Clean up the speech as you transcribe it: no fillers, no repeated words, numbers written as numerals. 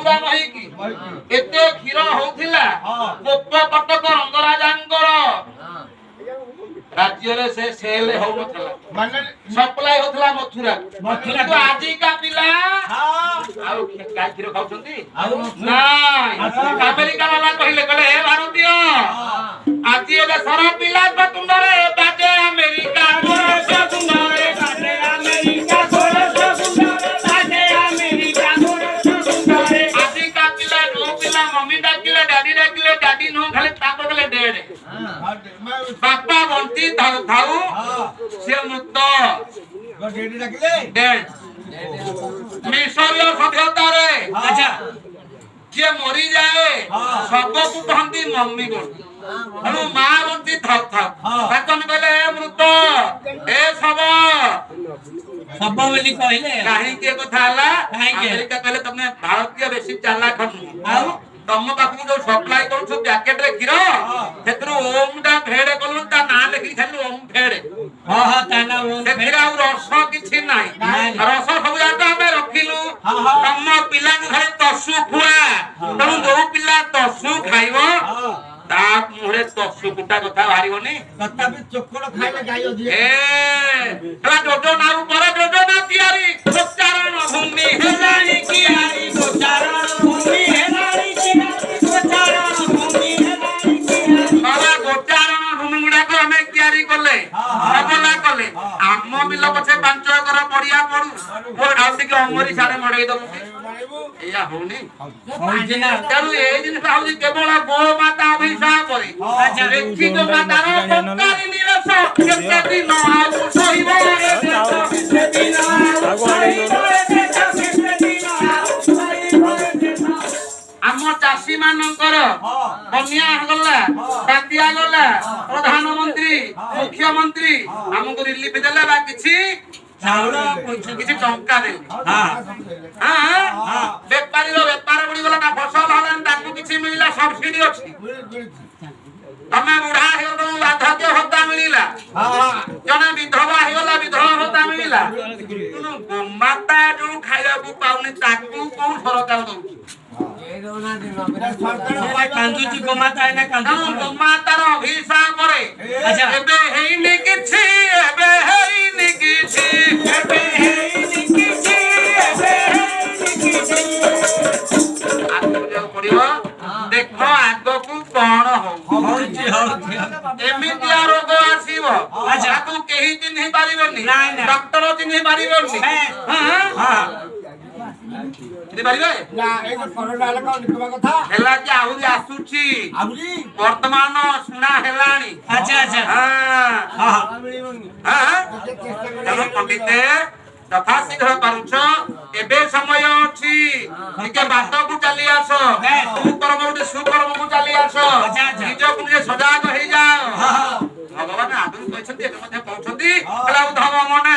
ପୁରା ମହିକି ଏତେ କ୍ଷୀର ହଉଥିଲା ଗୋପ କଟକ ରଙ୍ଗରାଜାଙ୍କର राज्य से सेल होउनथला माने सप्लाई होतला मथुरा तो आजिका पिला आउ गाय खीर खाउछंती नाय अमेरिका वाला कहिले कले हे भारतीय आजि एले सारा पिला तुंडरे बाजे अमेरिका सोरस तुंडरे बाजे अमेरिका सोरस तुंडरे बाजे अमेरिका सोरस तुंडरे आजिका पिला नो पिला मम्मी डाकिले डैडी नो खाली ताको कले डेड बापा बंती थाउ थाउ से मुक्त डेडी डाकिले डेड मिशरीय सभ्यता रे अच्छा जे मरी जाए सब को कहंती मम्मी बोलती अनु मां बंती थाउ थाउ ताकन कहले मृत ए सब बोली कहले काहे के कथा हला अमेरिका कहले तुमने भारतीय बेसी चालाक हम तम पाखु जो सप्लाई करू छ पैकेट रे खीर सेतरो ओम दा भेड़े कलु ता ना लिखि खाली ओम भेड़े हां हां ता ना ओम भेड़े आ रस किछि नाही रस सब जाता हमें रखिलु तम पिला खाली तसु खुआ तम जो पिला तसु खाइबो ता मुरे तसु कुटा कथा बाहरिबोनी तथापि चोकड़ खाइले गाय अधि ए हला डोडो ना ऊपर डोडो ना तियारी उच्चारण भूमि हेलानी कियारी उच्चारण भूमि हेलानी आम बिल पछे 5 एकर पड़िया पड़ू आउ टिके अमरी साडे मडई दबु एया होनी तेणु ए जिनिस आउ केवल गो माता अभिशाप करे व्यक्ति गो माता रो संकारी निरस केते दिन आउ सहिबो केते दिन आउ सहिबो आम चाषी मानकर बनिया गला बातिया गला प्रधानमंत्री मुख्यमंत्री हमको रिलीफ देला बा किछि चाउल किछि टंका दे हां हां व्यापारी रो व्यापार बढी गला ना फसल हलन ताकू किछि मिलिला सब्सिडी अछि तमे बुढ़ा हे तो वार्धक्य भत्ता मिलिला हां जने विधवा हे गला विधवा भत्ता मिलिला माता जो खाइबा को पाउनी ताकू को सरकार दउछि कांदुची गोमाता है ना कांदुची गोमाता रो अभिशाप करे अच्छा एबे हेइनी किछि एबे हेइनी किछि एबे हेइनी किछि एबे हेइनी किछि आगो पड़ियो देखो आगो को कोन होउची एमिति रोग आसीबो अच्छा तू केही चिन्हि पारिबोनी डॉक्टर चिन्हि पारिबोनी हां हां बारिबे ना ए कोरोना लगा निकबा कथा हेला कि आहुरी आसुची आहुरी वर्तमान सुना हेलानी अच्छा अच्छा हां हां हां चलो पंडित तथा शीघ्र करूछ एबे समय अछि निके बात को चली आसो तू कर्म उठे सुकर्म को चली आसो निज को निजे सजाग होई जाओ भगवान आदि कहछथि एके मध्ये कहछथि हेला उद्धव मने